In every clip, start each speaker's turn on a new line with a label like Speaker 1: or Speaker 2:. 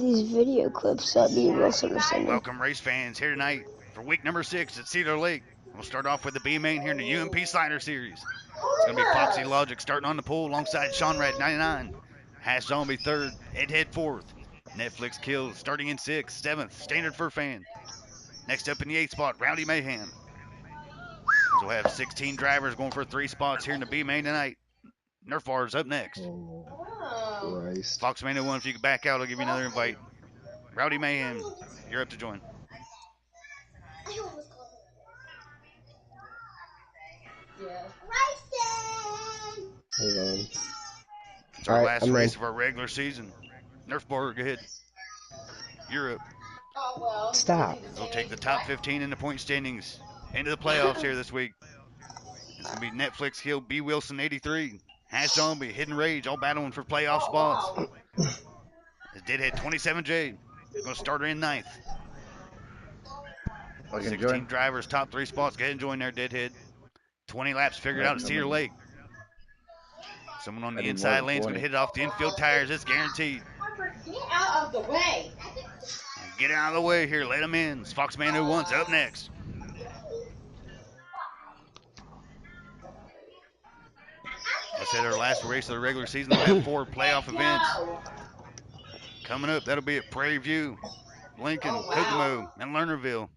Speaker 1: these video clips that me and Wilson are sending.
Speaker 2: Welcome, race fans, here tonight for week number 6 at Cedar Lake. We'll start off with the B main here in the UMP Slider Series. It's going to be Foxy Logic starting on the pole alongside Sean Red 99. Hash Zombie third, Ed fourth. Netflix Kills starting in 6th, 7th, Standard for Fan. Next up in the 8th spot, Rowdy Mayhem. So we'll have 16 drivers going for 3 spots here in the B main tonight. Nerf Bars up next.
Speaker 3: Christ.
Speaker 2: Foxman 01, if you could back out, I'll give you another invite. Rowdy Mayhem, you're up to join.
Speaker 3: Hold on.
Speaker 2: It's our last race of our regular season. Nerf Bar, go ahead. You're up.
Speaker 3: Stop.
Speaker 2: We'll take the top 15 in the point standings into the playoffs here this week. It's going to be Netflix Kill, B. Wilson 83, Hash Zombie, Hidden Rage, all battling for playoff spots. It's Deadhead 27J, going to start her in 9th. 16 drivers, top 3 spots. Go ahead and join there, Deadhead. 20 laps figured out at Cedar Lake. Someone on the inside lane's going to hit it off the infield tires. It's guaranteed.
Speaker 4: Get out of the way.
Speaker 2: Get out of the way here. Let them in. Foxman 01's up next. I said our last race of the regular season. We'll have 4 playoff events. Coming up, that'll be at Prairie View, Lincoln, Kokomo, and Lernerville.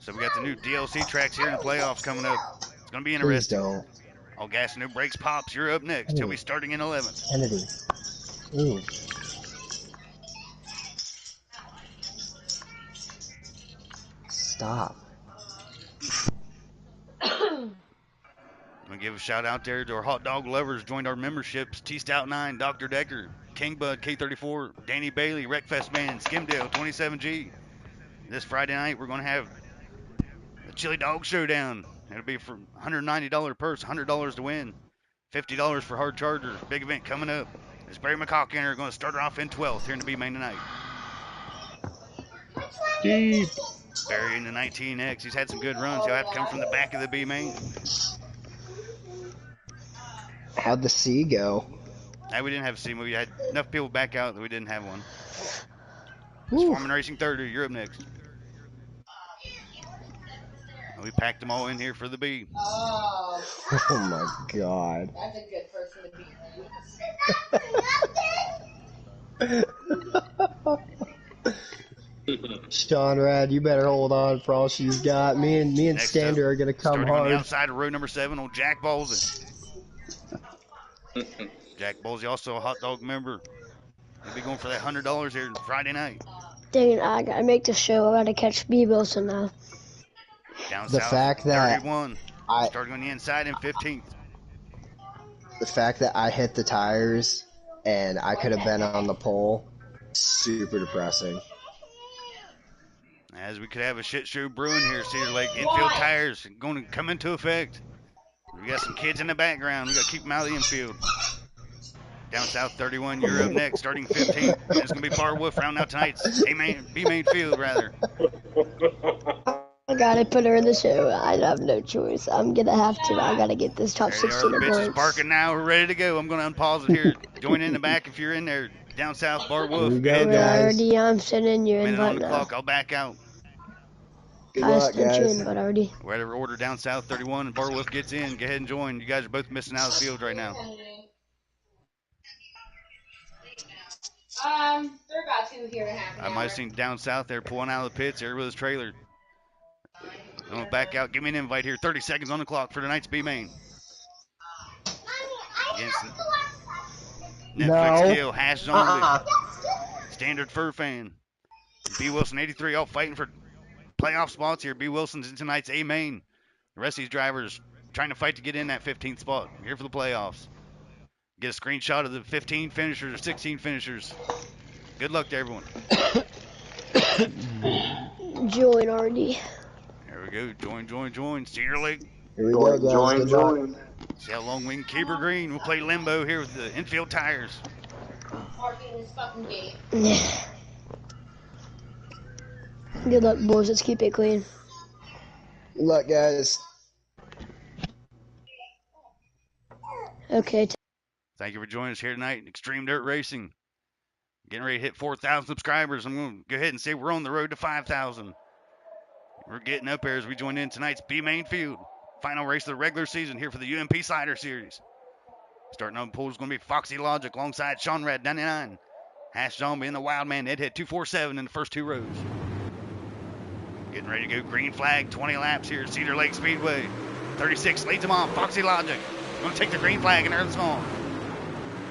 Speaker 2: So we got the new DLC tracks here in the playoffs coming up. It's going to be interesting. All gas and no brakes pops. You're up next. He'll be starting in 11th.
Speaker 3: Kennedy. Ooh. Stop.
Speaker 2: I'm going to give a shout out there to our hot dog lovers. Joined our memberships. T-Stout 9, Dr. Decker, King Bud, K34, Danny Bailey, Wreckfest Band, Skimdale, 27G. This Friday night, we're going to have the Chili Dog Showdown. It'll be for $190 purse, $100 to win, $50 for hard charger. Big event coming up. It's Barry McCock and are going to start her off in 12th here in the B main tonight.
Speaker 3: Deep.
Speaker 2: Barry in the 19X. He's had some good runs. He'll have to come from the back of the B main.
Speaker 3: How'd the C go?
Speaker 2: Hey, we didn't have a C. We had enough people back out that we didn't have one. It's Foreman Racing 30. You're up next. We packed them all in here for the B.
Speaker 4: Oh.
Speaker 3: Oh my God.
Speaker 4: That's a good person to be.
Speaker 3: Sean Rad, you better hold on for all she's got. Me and Standard are gonna come hard.
Speaker 2: On the outside of row number 7 on Jack Ballsy. Jack Ballsy, also a hot dog member. He'll be going for that $100 here Friday night.
Speaker 1: Dang it, I gotta make the show. I gotta catch B. Wilson now.
Speaker 2: Down
Speaker 3: the
Speaker 2: south,
Speaker 3: fact that
Speaker 2: 31, starting on the inside in 15th.
Speaker 3: The fact that I hit the tires and I could have been on the pole, super depressing.
Speaker 2: As we could have a shit show brewing here, Cedar Lake. Infield tires going to come into effect. We got some kids in the background. We got to keep them out of the infield. Down south 31, you're up next, starting 15th. And it's going to be Bar Wolf rounding out tonight's B main field, rather.
Speaker 1: I gotta put her in the show. I have no choice. I'm gonna have to. I gotta get this top 16
Speaker 2: The bitch is
Speaker 1: points.
Speaker 2: barking now. We're ready to go. I'm going to unpause it here. Join in the back if you're in there. Down south, Bar Wolf.
Speaker 1: Already, I'm sending you
Speaker 2: Minute on
Speaker 1: invite
Speaker 2: the
Speaker 1: now.
Speaker 2: clock. I'll back out.
Speaker 3: Good
Speaker 1: I
Speaker 3: luck,
Speaker 1: sent you
Speaker 3: guys.
Speaker 1: invite already.
Speaker 2: Whatever order down south 31 and Bar Wolf gets in, go ahead and join. You guys are both missing out of the field right now.
Speaker 4: They're about to here in half an
Speaker 2: I might have seen down south there pulling out of the pits there with his trailer. I'm going to back out. Give me an invite here. 30 seconds on the clock for tonight's B main. Against Netflix Kill, Hash Zombie, Standard Fur Fan, B Wilson 83, all fighting for playoff spots here. B Wilson's in tonight's A main. The rest of these drivers trying to fight to get in that 15th spot. Here for the playoffs. Get a screenshot of the 15 finishers or 16 finishers. Good luck to everyone.
Speaker 1: Join already.
Speaker 2: There we go. Join. Cedar Lake.
Speaker 3: Here we go, guys.
Speaker 5: Join.
Speaker 2: See how long we can keep her green. We'll play limbo here with the infield tires.
Speaker 4: Parking this fucking gate.
Speaker 1: Good luck, boys. Let's keep it clean.
Speaker 3: Good luck, guys.
Speaker 1: Okay.
Speaker 2: Thank you for joining us here tonight in Extreme Dirt Racing. Getting ready to hit 4,000 subscribers. I'm going to go ahead and say we're on the road to 5,000. We're getting up there as we join in tonight's B main field. Final race of the regular season here for the UMP Cider Series. Starting on the pool is going to be Foxy Logic alongside Sean Red 99. Hash Zombie and the Wild Man Ed hit 247 in the first 2 rows. Getting ready to go green flag, 20 laps here at Cedar Lake Speedway. 36 leads them off. Foxy Logic going to take the green flag and earn the song.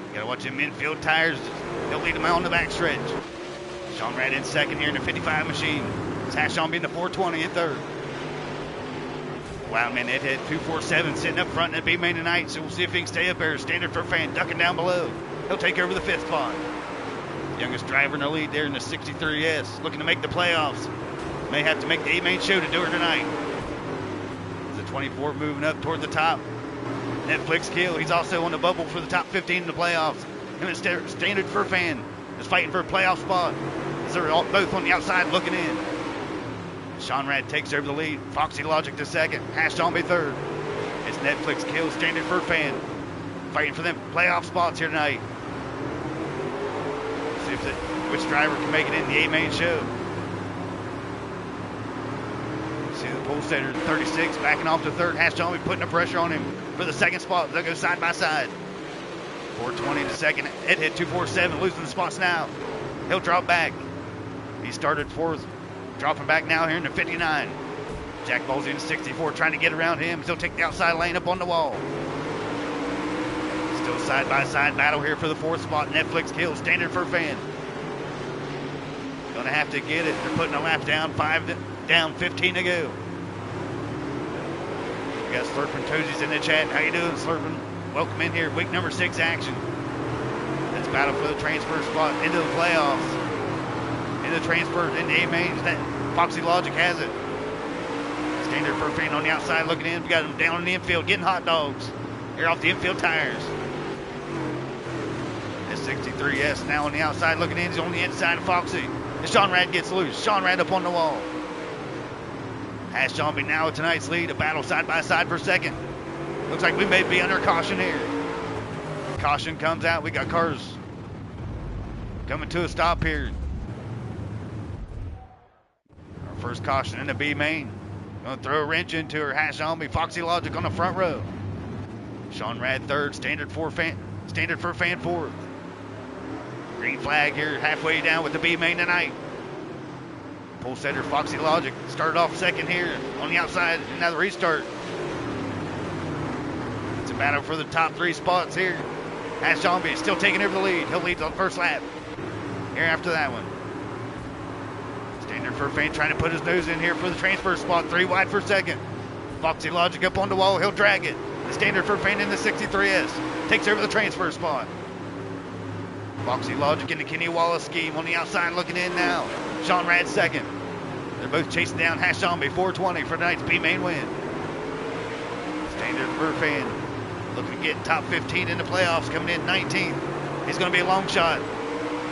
Speaker 2: You got to watch them infield tires. They'll lead them out on the backstretch. Sean Red in second here in the 55 machine. It's Hash Zombie in the 420 in third. Wild Man Ed hit 247 sitting up front in the B main tonight, so we'll see if he can stay up there. Standard for Fan ducking down below. He'll take over the 5th spot. Youngest driver in the lead there in the 63S, looking to make the playoffs. May have to make the A-main show to do it tonight. The 24 moving up toward the top. Netflix Kill, he's also on the bubble for the top 15 in the playoffs. Him and Standard for Fan is fighting for a playoff spot as they're both on the outside looking in. Sean Rad takes over the lead. Foxy Logic to second. Hash Zombie third. It's Netflix Kill, Standard for Fan fighting for them playoff spots here tonight. See if which driver can make it in the A-main show. See the pole setter 36 backing off to third. Hash Zombie putting the pressure on him for the second spot. They'll go side by side. 420 to second. Ed hit 247, losing the spots now. He'll drop back. He started fourth, dropping back now here in the 59. Jack Ballsy in the 64 trying to get around him. He'll take the outside lane up on the wall. Still side by side battle here for the 4th spot. Netflix Kill, Standard for Fan. Gonna have to get it. They're putting a lap down, 15 to go. We got Slurpin' Toesies in the chat. How you doing, Slurpin'? Welcome in here. Week number 6 action. Let's battle for the transfer spot into the playoffs. In the transfer in the A-main. Foxy Logic has it. Standard for Fan on the outside looking in. We got him down in the infield getting hot dogs. Here off the infield tires. This 63S now on the outside looking in. He's on the inside of Foxy. And Sean Rad gets loose. Sean Rad up on the wall. Hash Zombie now with tonight's lead. A battle side by side for second. Looks like we may be under caution here. Caution comes out. We got cars coming to a stop here. Our first caution in the B main. Going to throw a wrench into her. Hash Zombie. Foxy Logic on the front row. Sean Rad third. Standard for Fan fourth. Green flag here halfway down with the B main tonight. Pole setter Foxy Logic started off second here on the outside. Now the restart. It's a battle for the top 3 spots here. Hash Zombie still taking over the lead. He'll lead the first lap here after that one. Standard for Fan trying to put his nose in here for the transfer spot. 3 wide for second. Foxy Logic up on the wall. He'll drag it. The Standard for Fan in the 63S takes over the transfer spot. Foxy Logic in the Kenny Wallace scheme on the outside looking in now. Sean Rad second. They're both chasing down Hash Zombie. 420 for tonight's B-main win. Standard for Fan looking to get top 15 in the playoffs, coming in 19th. He's going to be a long shot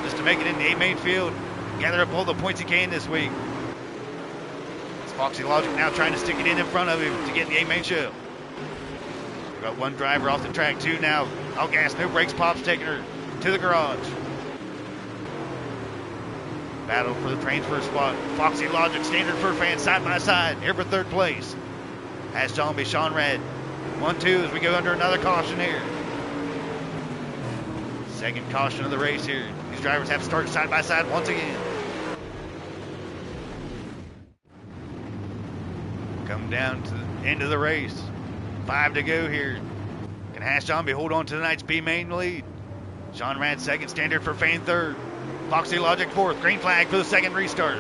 Speaker 2: just to make it in the A-main field. Gather up all the points he can this week. It's Foxy Logic now trying to stick it in front of him to get in the A-main show. We've got one driver off the track, 2 now. All gas, no brakes. Pop's taking her to the garage. Battle for the transfer spot. Foxy Logic, Standard for Fan side by side. Here for 3rd place. Hash Zombie, Sean Red. 1-2 as we go under another caution here. Second caution of the race here. These drivers have to start side by side once again. Come down to the end of the race. 5 to go here. Can Hash Zombie hold on to tonight's B-main lead? Sean Rad second, Standard for Fan third. Foxy Logic fourth. Green flag for the second restart.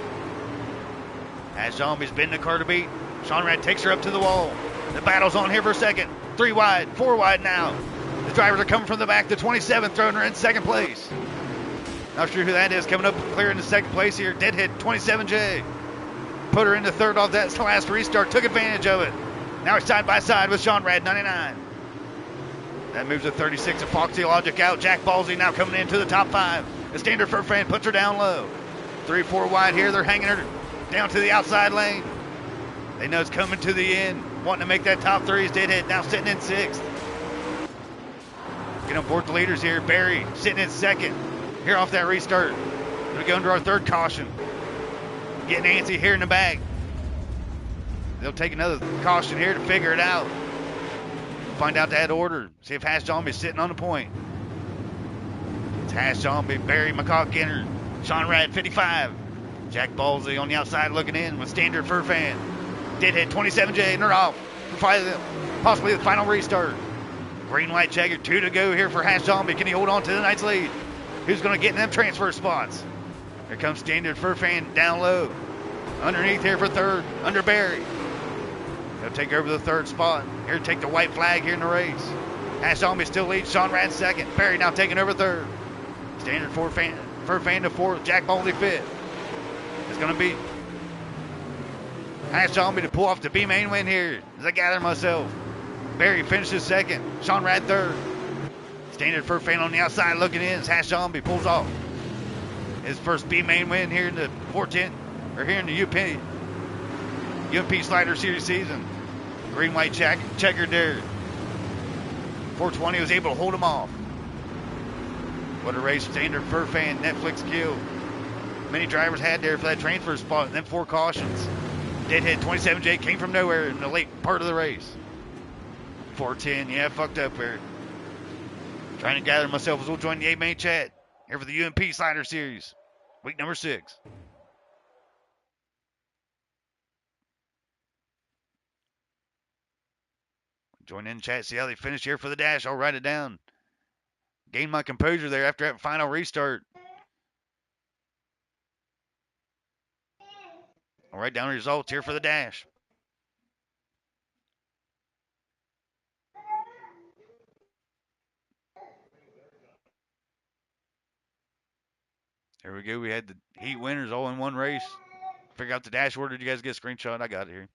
Speaker 2: Hash Zombie's been the car to beat. Sean Rad takes her up to the wall. The battle's on here for second. 3 wide, 4 wide now. The drivers are coming from the back. The 27th throwing her in second place. Not sure who that is coming up clear in the second place here. Dead hit 27J. Put her into third off that last restart. Took advantage of it. Now it's side by side with Sean Rad 99. That moves the 36 of Foxy Logic out. Jack Ballsy now coming into the top 5. The Standard for Fan puts her down low. 3-4 wide here. They're hanging her down to the outside lane. They know it's coming to the end. Wanting to make that top 3 is Dead Hit now sitting in 6th. Get on board the leaders here. Barry sitting in 2nd. Here off that restart. We go into our third caution. Getting antsy here in the back. They'll take another caution here to figure it out. Find out that order. See if Hash Zombie's sitting on the point. It's Hash Zombie, Barry McCall Ginner, Sean Rad 55. Jack Ballsy on the outside looking in with Standard Furfan. Deadhead 27J, and they're off for possibly the final restart. Green White Jagger, 2 to go here for Hash Zombie. Can he hold on to the night's lead? Who's going to get in them transfer spots? Here comes Standard Furfan down low. Underneath here for third, under Barry. He'll take over the third spot. Here to take the white flag here in the race. Hash Zombie still leads. Sean Rad second. Barry now taking over third. Standard Furfan to fourth. Jack Ballsy fifth. It's going to be Hash Zombie to pull off the B-main win here as I gather myself. Barry finishes second. Sean Rad third. Standard Furfan on the outside looking in as Hash Zombie pulls off his first B-main win here in the 410, or here in the UMP Slider Series season. Green White checkered there. 420 was able to hold him off. What a race. Standard Furfan, Netflix kill. Many drivers had there for that transfer spot, and then 4 cautions. Deadhead 27J came from nowhere in the late part of the race. 410, yeah, fucked up there. Trying to gather myself as we'll join the A-main chat here for the UMP Slider Series, week number 6. Join in chat, see how they finish here for the dash. I'll write it down. Gain my composure there after that final restart. I'll write down results here for the dash. Here we go. We had the heat winners all in one race. Figure out the dash order. Did you guys get a screenshot? I got it here.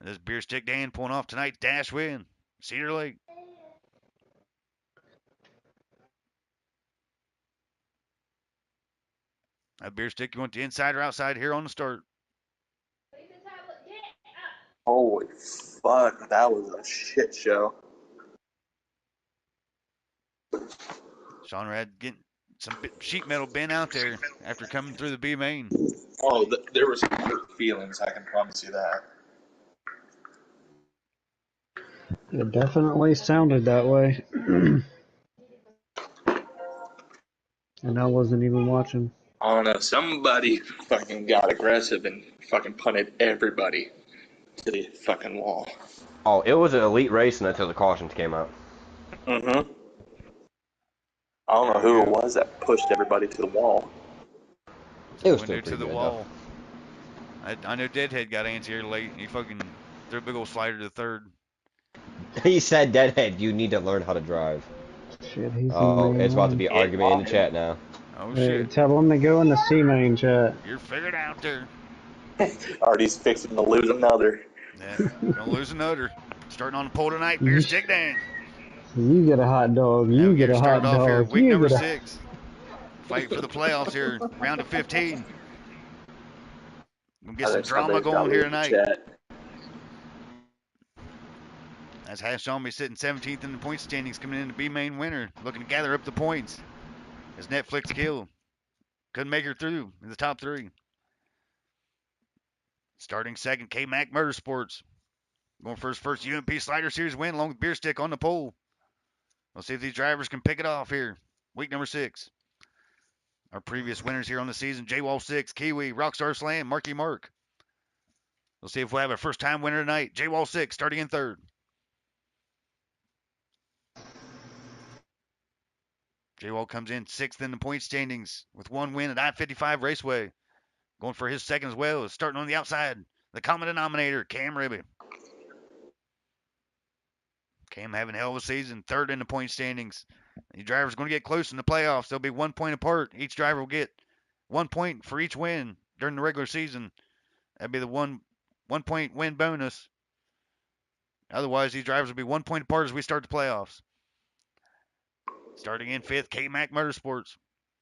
Speaker 2: This Beer Stick Dan pulling off tonight's dash win. Cedar Lake. That Beer Stick, you want the inside or outside here on the start?
Speaker 5: Holy fuck, that was a shit show.
Speaker 2: Sean Rad getting some sheet metal bent out there after coming through the B main.
Speaker 5: Oh, there was some hurt feelings, I can promise you that.
Speaker 6: It definitely sounded that way. And I wasn't even watching.
Speaker 5: I don't know, somebody fucking got aggressive and fucking punted everybody to the fucking wall.
Speaker 7: Oh, it was an elite race until the cautions came out.
Speaker 5: Mm-hmm. I don't know who it was that pushed everybody to the wall.
Speaker 7: It was
Speaker 2: Went
Speaker 7: still
Speaker 2: to
Speaker 7: pretty
Speaker 2: the
Speaker 7: good,
Speaker 2: wall. I know Deadhead got antsy here late. He fucking threw a big old slider to third.
Speaker 7: He said, Deadhead, you need to learn how to drive.
Speaker 6: Shit, he's
Speaker 7: Oh,
Speaker 6: in the
Speaker 7: it's about to be
Speaker 5: Yeah,
Speaker 7: argument in the
Speaker 5: Bobby.
Speaker 7: chat now.
Speaker 2: Oh,
Speaker 6: Hey,
Speaker 2: shit.
Speaker 6: tell him to go in the C-main chat.
Speaker 2: You're figured out there.
Speaker 5: Already's fixing to lose another.
Speaker 2: Yeah, gonna lose another. Starting on the pole tonight, Beer Stick Dan.
Speaker 6: You get a hot dog. You get a hot
Speaker 2: Started off here,
Speaker 6: dog.
Speaker 2: week
Speaker 6: You
Speaker 2: number
Speaker 6: get a...
Speaker 2: 6. Fight for the playoffs here, round of 15. We'll get some drama going here tonight. That's Hash Zombie sitting 17th in the point standings, coming in to be main winner, looking to gather up the points. As Netflix kill. Couldn't make her through in the top 3. Starting second, K-Mac Motorsports. Going for his first UMP Slider Series win along with Beer Stick on the pole. We'll see if these drivers can pick it off here. Week number 6. Our previous winners here on the season, J-Wall 6, Kiwi, Rockstar Slam, Marky Mark. We'll see if we'll have a first-time winner tonight. J-Wall 6 starting in third. J-Wall comes in 6th in the point standings with 1 win at I-55 Raceway. Going for his second as well. Starting on the outside, the common denominator, Cam Ribby. Cam having a hell of a season, 3rd in the point standings. These drivers are going to get close in the playoffs. They'll be 1 point apart. Each driver will get 1 point for each win during the regular season. That'd be the one point win bonus. Otherwise, these drivers will be 1 point apart as we start the playoffs. Starting in 5th, K-Mac Motorsports.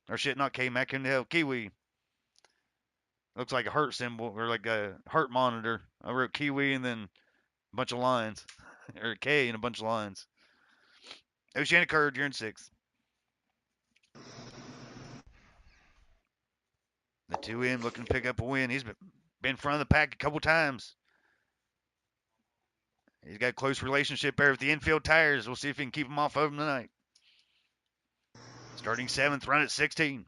Speaker 2: Or shit, not K-Mac, in the hell, Kiwi. Looks like a heart symbol, or like a heart monitor. I wrote Kiwi and then a bunch of lines. Or a K and a bunch of lines. Oceanic Herd, you're in 6th. The 2M looking to pick up a win. He's been in front of the pack a couple times. He's got a close relationship there with the infield tires. We'll see if he can keep them off of him tonight. Starting 7th, run at 16.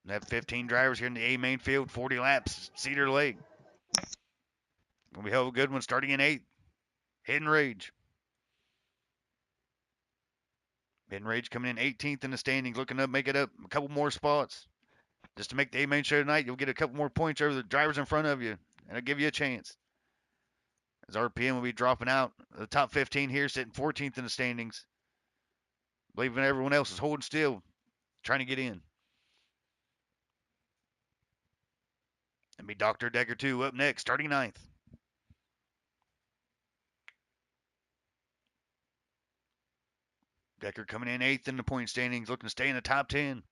Speaker 2: We have 15 drivers here in the A main field, 40 laps, Cedar Lake. We have a good one starting in 8th. Hidden Rage. Hidden Rage coming in 18th in the standings, looking to make it up a couple more spots. Just to make the A main show tonight, you'll get a couple more points over the drivers in front of you, and it'll give you a chance. As RPM will be dropping out. The top 15 here, sitting 14th in the standings. Believing everyone else is holding still, trying to get in. And be Dr. Decker 2 up next, starting 9th. Decker coming in 8th in the point standings, looking to stay in the top 10.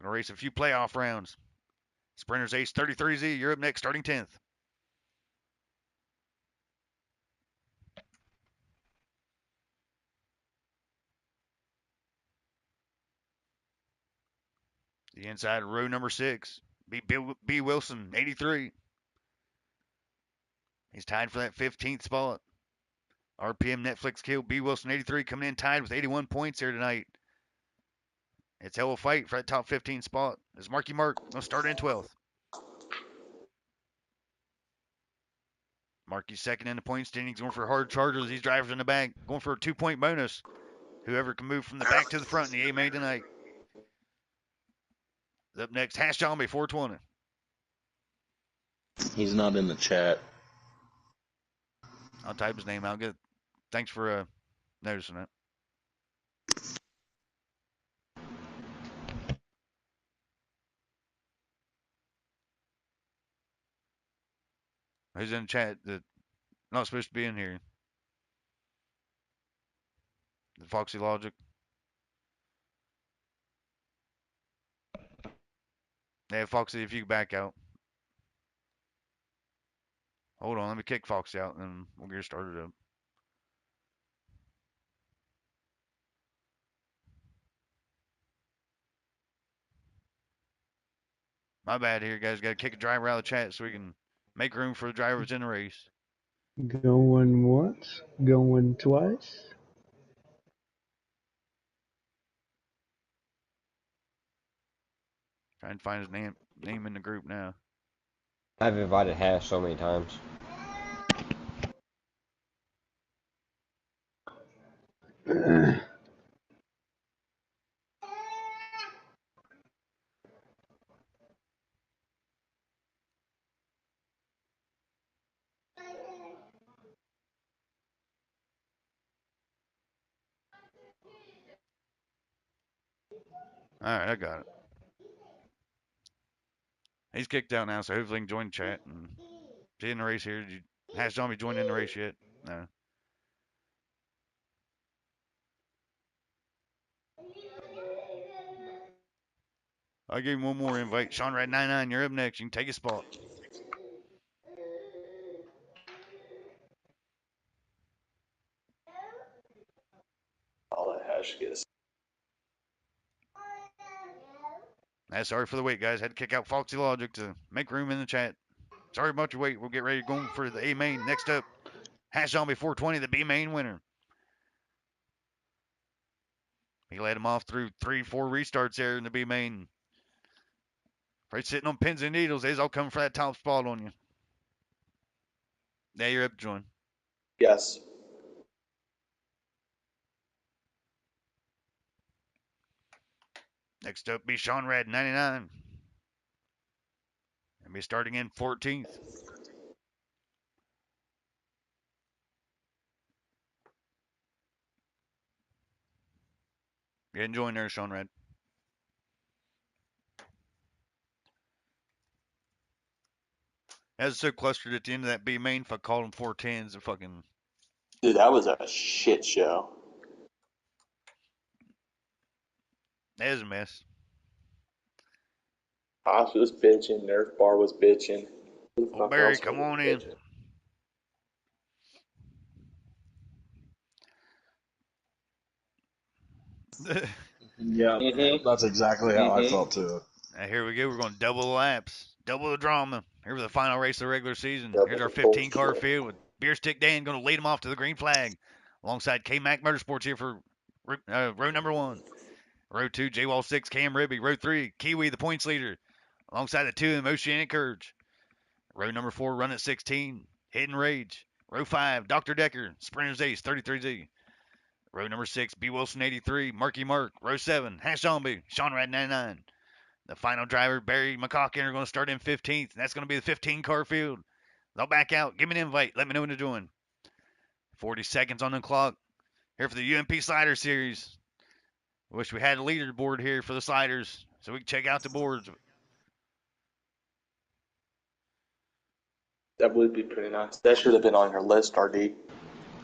Speaker 2: Gonna race a few playoff rounds. Sprinters Ace 33Z, you're up next, starting 10th. The inside row number 6, B. Wilson, 83. He's tied for that 15th spot. RPM Netflix kill B. Wilson, 83, coming in tied with 81 points here tonight. It's hell of a fight for that top 15 spot. As Marky Mark going to start in 12th. Marky's second in the point standings, going for hard chargers. These drivers in the back going for a 2-point bonus. Whoever can move from the back to the front in the A main tonight. Up next, Hash Zombie 420.
Speaker 5: He's not in the chat.
Speaker 2: I'll type his name out. Good. Thanks for noticing that. Who's in the chat that not supposed to be in here? The Foxy Logic. Yeah, Foxy, if you can back out. Hold on, let me kick Foxy out, and we'll get started up. My bad here, guys. Got to kick a driver out of the chat so we can make room for the drivers in the race.
Speaker 6: Going once, going twice.
Speaker 2: Trying to find his name in the group now.
Speaker 7: I've invited Hash so many times.
Speaker 2: All right, I got it. He's kicked out now, so hopefully he can join chat and see in the race here. Did you Hash Zombie join in the race yet? No. I gave him one more invite. Sean Red 99, you're up next. You can take a spot.
Speaker 5: All that hash gets.
Speaker 2: Sorry for the wait, guys. Had to kick out Foxy Logic to make room in the chat. Sorry about your wait. We'll get ready to go for the A main. Next up, Hash Zombie 420, the B main winner. He led him off through 3-4 restarts there in the B main. Right, sitting on pins and needles. They's all coming for that top spot on you. Now you're up, John.
Speaker 5: Yes.
Speaker 2: Next up, be Sean Red 99. And be starting in 14th. Get enjoying there, Sean Red. That was so clustered at the end of that B main. If I called them 410s, it fucking.
Speaker 5: Dude, that was a shit show.
Speaker 2: That was a mess.
Speaker 5: Haas was bitching. Nerf Bar was bitching.
Speaker 2: Well, Barry, come on in.
Speaker 6: Yeah,
Speaker 5: Mhm.
Speaker 6: that's exactly how I
Speaker 5: Mhm.
Speaker 6: felt too.
Speaker 2: Now, here we go. We're going to double the laps, double the drama. Here for the final race of the regular season. Here's
Speaker 5: Double
Speaker 2: our
Speaker 5: the
Speaker 2: 15 car
Speaker 5: bullshit.
Speaker 2: field with Beer Stick Dan going to lead them off to the green flag alongside K-Mac Motorsports here for row number 1. Row 2, J-Wall 6, Cam Ribby. Row 3, Kiwi, the points leader, alongside the 2 in Oceanic Courage. Row number 4, Run at 16, Hidden Rage. Row 5, Dr. Decker, Sprinter's Ace, 33Z. Row number 6, B. Wilson, 83, Marky Mark. Row 7, Hash Zombie, Sean Rad, 99. The final driver, Barry McCocken, are going to start in 15th, and that's going to be the 15 car field. They'll back out. Give me an invite. Let me know when to join. 40 seconds on the clock. Here for the UMP Slider Series. Wish we had a leaderboard here for the sliders so we can check out the boards.
Speaker 5: That would be pretty nice. That should have been on your list, RD.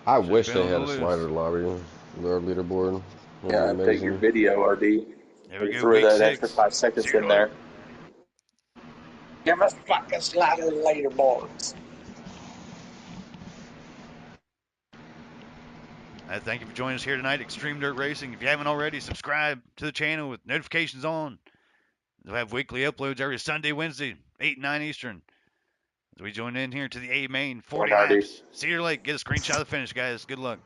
Speaker 7: I
Speaker 2: Should've
Speaker 7: wish
Speaker 2: been
Speaker 7: they
Speaker 2: on the
Speaker 7: had a
Speaker 2: list.
Speaker 7: slider lobby, their leaderboard. Would be
Speaker 5: Yeah, update your
Speaker 7: amazing.
Speaker 5: video, RD.
Speaker 2: There we
Speaker 5: You
Speaker 2: go,
Speaker 5: threw
Speaker 2: week
Speaker 5: that extra
Speaker 2: 6.
Speaker 5: 5 seconds
Speaker 2: Cedar
Speaker 5: in
Speaker 2: Lake.
Speaker 5: there. Give us fucking slider leaderboards.
Speaker 2: Thank you for joining us here tonight, Extreme Dirt Racing. If you haven't already, subscribe to the channel with notifications on. We'll have weekly uploads every Sunday, Wednesday, 8 and 9 Eastern. As we join in here to the A main, 40
Speaker 5: Come on, RD.
Speaker 2: laps. Cedar Lake, get a screenshot of the finish, guys. Good luck.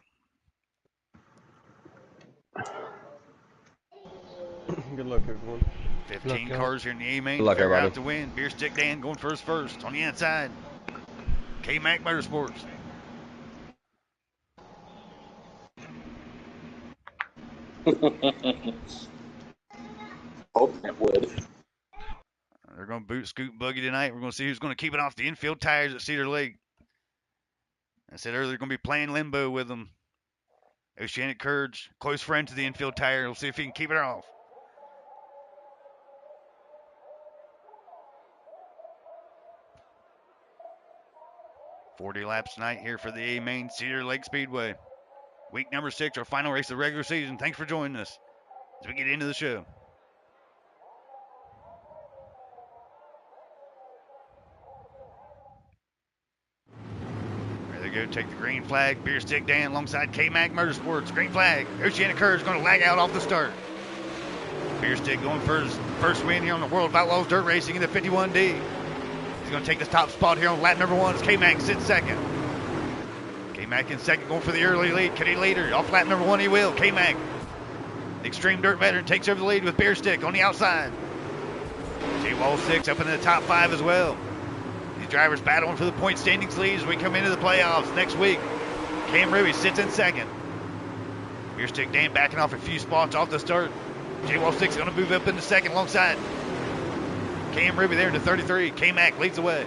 Speaker 7: Good luck, everyone.
Speaker 2: 15 cars here in the A main.
Speaker 7: Good luck,
Speaker 2: Figure
Speaker 7: everybody.
Speaker 2: out the win. Beer Stick Dan going first on the inside. K-Mac Motorsports.
Speaker 5: Hope it would.
Speaker 2: They're going to boot Scoot Buggy tonight. We're going to see who's going to keep it off the infield tires at Cedar Lake. I said earlier, they're going to be playing limbo with them. Oceanic Courage, close friend to the infield tire. We'll see if he can keep it off. $40 laps tonight here for the A main Cedar Lake Speedway. Week number 6, our final race of the regular season. Thanks for joining us as we get into the show. There they go, take the green flag. Beer Stick Dan alongside K-Mac Motorsports. Green flag. Oceanic Courage going to lag out off the start. Beer Stick going for his first win here on the World of Outlaws Dirt Racing in the 51D. He's going to take this top spot here on lap number 1 as K-Mac sits second. K-Mac in second, going for the early lead. Can he lead her? Off lap number 1, he will. K-Mac, the Extreme Dirt veteran, takes over the lead with Beer Stick on the outside. J-Wall 6 up into the top 5 as well. These drivers battling for the point standings lead as we come into the playoffs next week. Cam Ruby sits in second. Beer Stick Dan backing off a few spots off the start. J-Wall 6 is going to move up into second alongside Cam Ruby there into 33. K-Mac leads the way.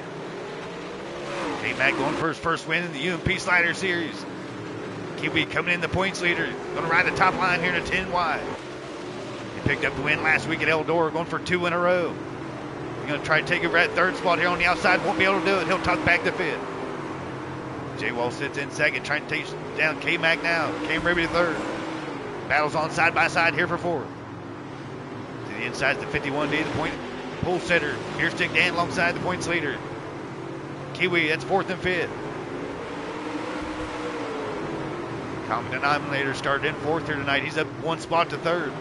Speaker 2: K-Mac going for his first win in the UMP Slider Series. Kiwi coming in the points leader. Going to ride the top line here in a 10 wide. He picked up the win last week at Eldora, going for 2 in a row. He's going to try to take over that third spot here on the outside. Won't be able to do it. He'll tuck back to fifth. J-Wall sits in second, trying to take down K-Mac now. Cam Ruby to third. Battles on side by side here for fourth. To the inside is the 51D, the point pull setter. Beer Stick Dan alongside the points leader. Kiwi, that's fourth and fifth. Common denominator started in fourth here tonight. He's up 1 spot to third.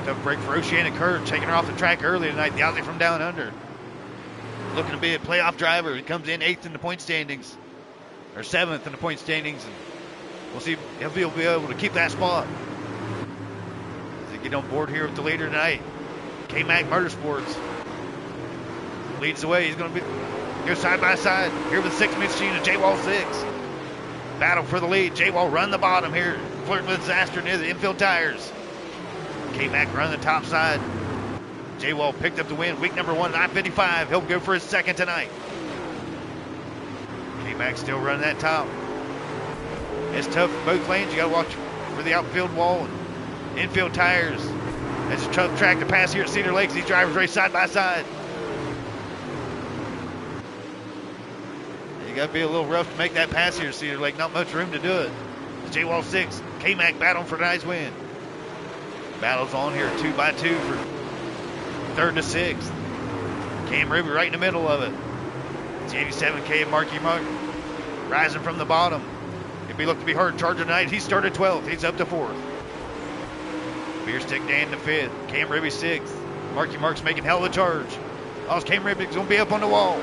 Speaker 2: Tough break for Oceanic Courage, taking her off the track early tonight. The Aussie from down under. Looking to be a playoff driver. He comes in 8th in the point standings. Or 7th in the point standings. And we'll see if he'll be able to keep that spot. As they get on board here with the leader tonight. K-Mac Motorsports leads the way. He's going to go side by side here with the 6 machine of J-Wall 6. Battle for the lead. J-Wall run the bottom here, flirting with disaster near the infield tires. K-Mac run the top side. J-Wall picked up the win. Week number 1, 9:55. He'll go for his second tonight. K-Mac still running that top. It's tough both lanes. You got to watch for the outfield wall and infield tires. It's a tough track to pass here at Cedar Lakes. These drivers race side by side. You got to be a little rough to make that pass here at Cedar Lake. Not much room to do it. J-Wall 6, K-Mac battling for tonight's win. Battles on here 2 by 2 for 3rd to 6th. Cam Ruby right in the middle of it. It's 87K of Marky Mark rising from the bottom. He'll be looking to be hard charger tonight. He started 12th. He's up to 4th. Beer Stick Dan to 5th. Cam Ribby 6th. Marky Mark's making hell of a charge. Oh, Cam Ribby's going to be up on the wall.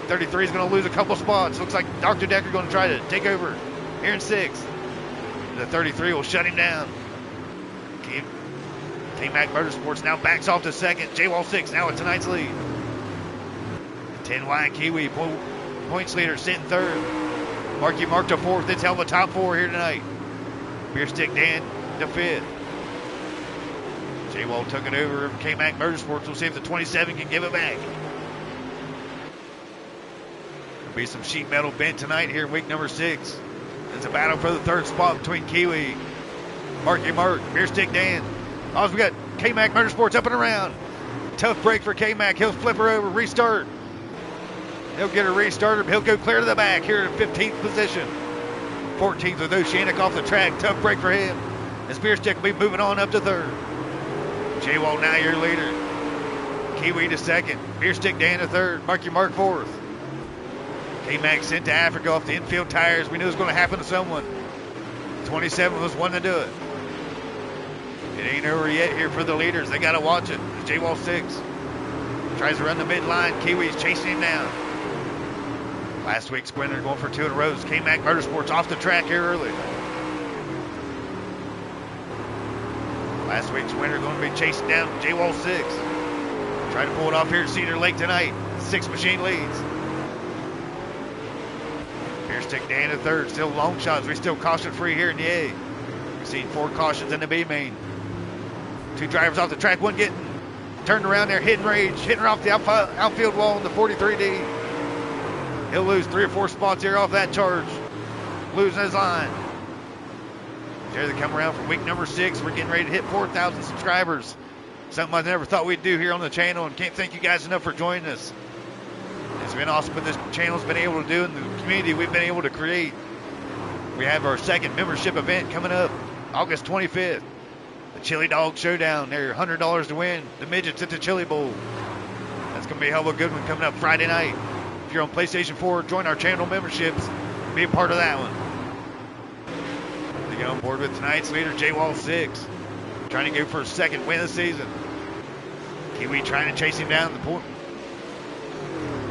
Speaker 2: 33 is going to lose a couple spots. Looks like Dr. Decker going to try to take over here in 6th. The 33 will shut him down. K-Mac Motorsports now backs off to 2nd. J-Wall 6 now at tonight's lead. 10Y Kiwi points leader sitting 3rd. Marky Mark to 4th. It's hell of a top 4 here tonight. Beer Stick Dan to 5th. J-Wall took it over from K-Mac Motorsports. We'll see if the 27 can give it back. There'll be some sheet metal bent tonight here in week number 6. It's a battle for the 3rd spot between Kiwi, Marky Mark, Beer Stick Dan. Oh, we got K-Mac Motorsports up and around. Tough break for K-Mac. He'll flip her over, restart. He'll get her restarted. He'll go clear to the back here in 15th position. 14th with Oceanic off the track. Tough break for him. His Beer Stick will be moving on up to 3rd. J-Wall now your leader. Kiwi to 2nd. Beer Stick Dan to 3rd. Marky Mark 4th. K-Mac sent to Africa off the infield tires. We knew it was going to happen to someone. 27 was one to do it. It ain't over yet here for the leaders. They got to watch it. J-Wall 6 tries to run the midline. Kiwi's chasing him down. Last week's winner going for 2 in a row. K-Mac Motorsports off the track here early. Last week's winner going to be chasing down J-Wall 6. Trying to pull it off here at Cedar Lake tonight. 6 machine leads. Beer Stick Dan to 3rd. Still long shots. We're still caution free here in the A. We've seen 4 cautions in the B main. 2 drivers off the track. One getting turned around there, hitting rage, hitting her off the outfield wall in the 43D. He'll lose 3 or 4 spots here off that charge. Losing his line. There they come around for week number 6. We're getting ready to hit 4,000 subscribers. Something I never thought we'd do here on the channel, and can't thank you guys enough for joining us. It's been awesome what this channel's been able to do in the community we've been able to create. We have our 2nd membership event coming up August 25th. The Chili Dog Showdown. They're $100 to win. The midgets at the Chili Bowl. That's going to be a hell of a good one coming up Friday night. If you're on PlayStation 4, join our channel memberships. Be a part of that one. To get on board with tonight's leader, J-Wall 6. Trying to go for a 2nd win of the season. Kiwi trying to chase him down the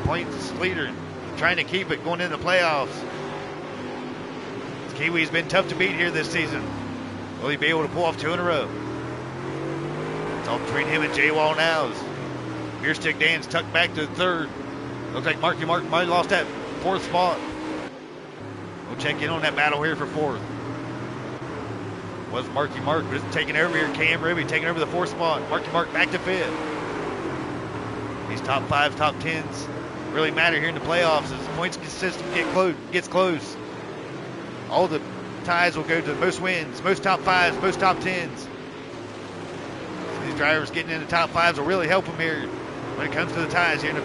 Speaker 2: points leader. Trying to keep it going into the playoffs. Kiwi's been tough to beat here this season. Will he be able to pull off 2 in a row? It's all between him and J-Wall now. Beer Stick Dan's tucked back to 3rd. Looks like Marky Mark might have lost that 4th spot. We'll check in on that battle here for 4th. Was Marky Mark, but it's taking over here. Cam Ribby taking over the 4th spot. Marky Mark back to 5th. These top 5s, top 10s really matter here in the playoffs as the points system gets close. All the ties will go to most wins, most top 5s, most top 10s. So these drivers getting in the top 5s will really help them here when it comes to the ties here in the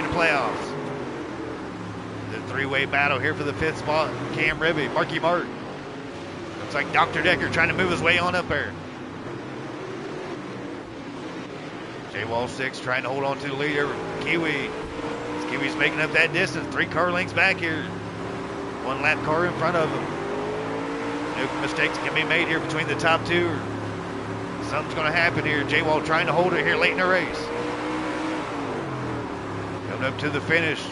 Speaker 2: playoffs. The 3-way battle here for the 5th spot. Cam Ribby, Marky Mark. Looks like Dr. Decker trying to move his way on up there. J-Wall 6 trying to hold on to the lead over Kiwi. Kiwi's making up that distance. 3 car lengths back here. 1 lap car in front of him. No mistakes can be made here between the top 2. Something's going to happen here. J-Wall trying to hold it here late in the race. Coming up to the finish.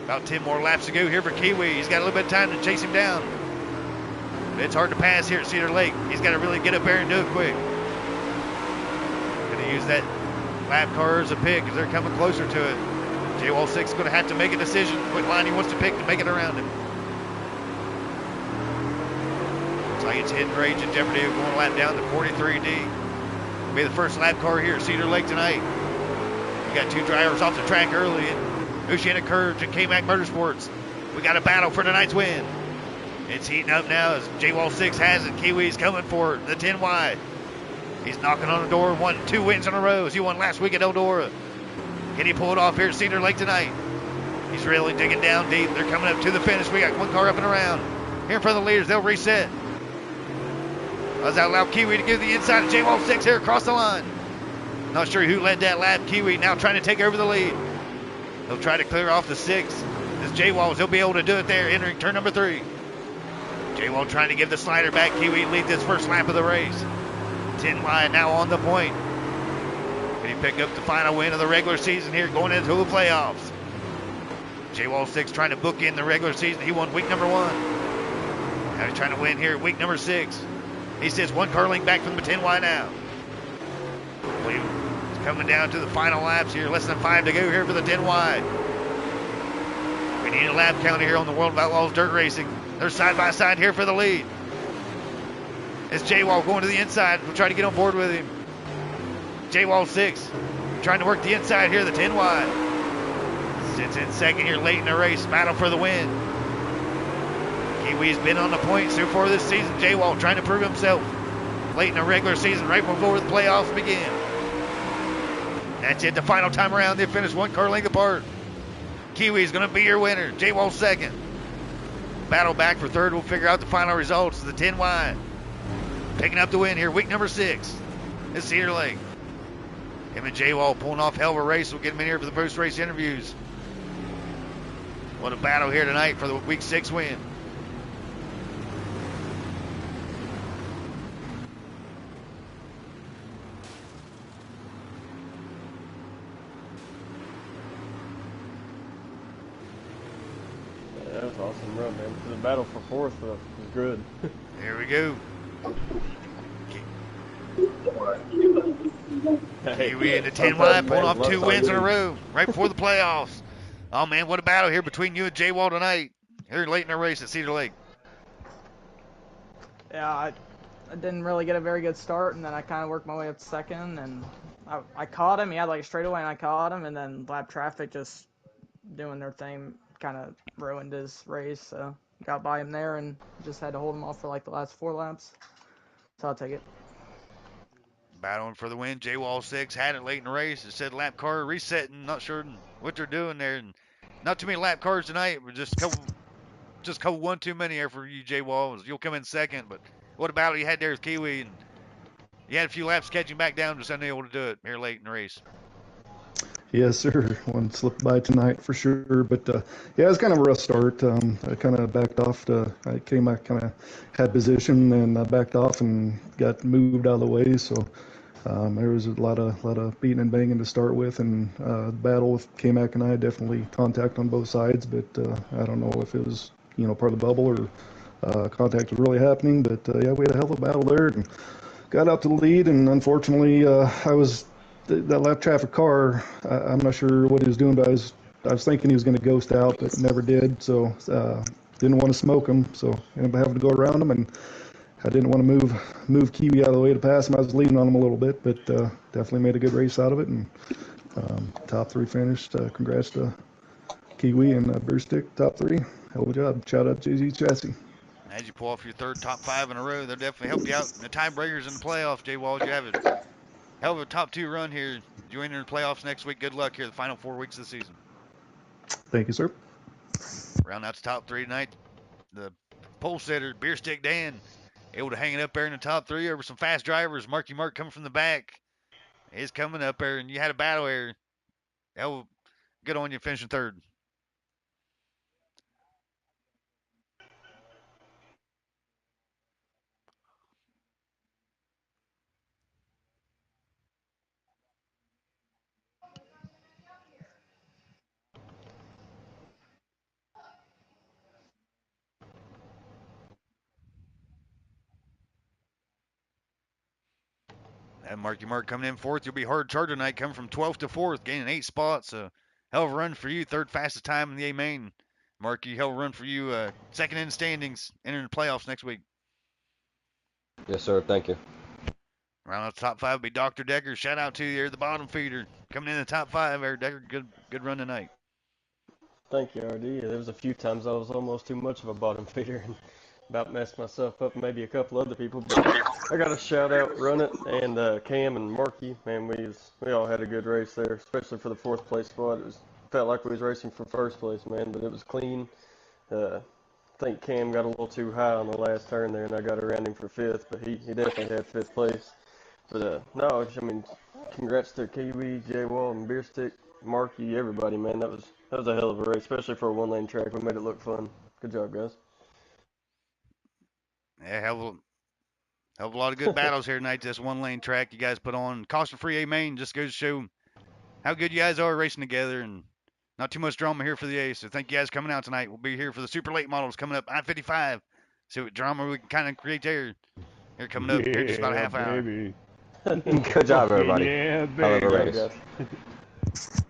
Speaker 2: About 10 more laps to go here for Kiwi. He's got a little bit of time to chase him down. But it's hard to pass here at Cedar Lake. He's got to really get up there and do it quick. Going to use that lap car as a pick as they're coming closer to it. J-Wall 6 is going to have to make a decision what line he wants to pick to make it around him. Looks like it's hidden rage and jeopardy of going a lap down to 43D. It'll be the first lap car here at Cedar Lake tonight. We got 2 drivers off the track early in Oceanic Curves and K-Mac Motorsports. We got a battle for tonight's win. It's heating up now as J-Wall 6 has it. Kiwi's coming for it. The 10Y. He's knocking on the door. 2 wins in a row. He won last week at Eldora. Can he pull it off here at Cedar Lake tonight? He's really digging down deep. They're coming up to the finish. We got 1 car up and around. Here in front of the leaders, they'll reset. Does that allow Kiwi to give the inside of J-Wall 6 here across the line? Not sure who led that lap. Kiwi now trying to take over the lead. He'll try to clear off the 6. This J-Walls, he'll be able to do it there, entering turn number 3. J-Wall trying to give the slider back. Kiwi leads his first lap of the race. 10 wide now on the point. Can he pick up the final win of the regular season here going into the playoffs? J-Wall 6 trying to book in the regular season. He won week number 1. Now he's trying to win here at week number 6. He sits one car length back from the 10 wide now. He's coming down to the final laps here. Less than 5 to go here for the 10 wide. We need a lap count here on the World of Outlaws Dirt Racing. They're side by side here for the lead. It's J-Wall going to the inside. We'll try to get on board with him. J-Wall 6 trying to work the inside here, the 10 wide. Sits in second here late in the race. Battle for the win. Kiwi's been on the point so far this season. J-Wall trying to prove himself late in the regular season, right before the playoffs begin. That's it, the final time around. They finished one car length apart. Kiwi's going to be your winner. J-Wall second. Battle back for third. We'll figure out the final results. The 10 wide. Picking up the win here, week number 6. It's Cedar Lake. Him and J-Wall pulling off hell of a race. We'll get him in here for the post-race interviews. What a battle here tonight for the week 6 win.
Speaker 8: That was an awesome run, man. The battle for fourth was good.
Speaker 2: Here we go. Kiwi in the 10 wide, pulling off 2 wins in a row right before the playoffs. Oh, man, what a battle here between you and J-Wall tonight. Here late in the race at Cedar Lake.
Speaker 9: Yeah, I didn't really get a very good start, and then I kind of worked my way up to second, and I caught him. He had like a straightaway, and I caught him, and then lap traffic just doing their thing kind of ruined his race, so got by him there and just had to hold him off for like the last 4 laps. So I'll take it.
Speaker 2: Battling for the win. J-Wall 6 had it late in the race. It said lap car resetting. Not sure what they're doing there. And not too many lap cars tonight. But just a couple one too many here for you, J-Wall. You'll come in second. But what a battle you had there with Kiwi. And you had a few laps catching back down, just unable to do it here late in the race.
Speaker 10: Yes, sir. One slipped by tonight for sure, but yeah, it was kind of a rough start. I kind of backed off. I kind of had position and backed off and got moved out of the way. So there was a lot of beating and banging to start with, and the battle with K-Mac and I definitely contact on both sides. But I don't know if it was part of the bubble or contact was really happening. But yeah, we had a hell of a battle there and got out to the lead. And unfortunately, that lap traffic car, I'm not sure what he was doing, but I was thinking he was going to ghost out, but never did. So didn't want to smoke him, so ended up having to go around him, and I didn't want to move Kiwi out of the way to pass him. I was leading on him a little bit, but definitely made a good race out of it, and top 3 finished. Congrats to Kiwi and Beer Stick, top 3. Hell of a job. Shout out to JZ Chassis.
Speaker 2: As you pull off your third top 5 in a row, they'll definitely help you out in the tiebreakers in the playoffs, J-Wall. You have it. Hell of a top 2 run here. You enter the playoffs next week. Good luck here the final 4 weeks of the season.
Speaker 10: Thank you, sir.
Speaker 2: Round out the top 3 tonight. The pole setter, Beer Stick Dan, able to hang it up there in the top 3 over some fast drivers. Marky Mark coming from the back. He's coming up there, and you had a battle here. Hell, good on you finishing third. And Marky Mark coming in 4th. You'll be hard charged tonight, coming from 12th to 4th, gaining 8 spots. So hell of a run for you. 3rd fastest time in the A main. Marky, hell of a run for you. 2nd in standings, entering the playoffs next week.
Speaker 7: Yes, sir. Thank you.
Speaker 2: Round out the top 5 will be Dr. Decker. Shout out to you there, the bottom feeder. Coming in the top 5 there, Decker. Good run tonight.
Speaker 8: Thank you, RD. There was a few times I was almost too much of a bottom feeder and about messed myself up and maybe a couple other people. But I got a shout out, Run It, and Cam and Marky. Man, we all had a good race there, especially for the 4th place spot. It felt like we was racing for 1st place, man, but it was clean. I think Cam got a little too high on the last turn there, and I got around him for 5th, but he definitely had 5th place. But no, I mean, congrats to Kiwi, J-Wall, and Beer Stick, Marky, everybody, man. That was a hell of a race, especially for a 1-lane track. We made it look fun. Good job, guys.
Speaker 2: Yeah, hell of a lot of good battles here tonight. This one lane track you guys put on. Caution free A main just goes to show how good you guys are racing together, and not too much drama here for the A. So thank you guys coming out tonight. We'll be here for the super late models coming up I-55. See what drama we can kind of create there. Here coming up here in just about a half hour.
Speaker 6: Baby.
Speaker 7: Good job, everybody.
Speaker 6: Yeah,
Speaker 7: Hell of a
Speaker 6: baby.
Speaker 7: race.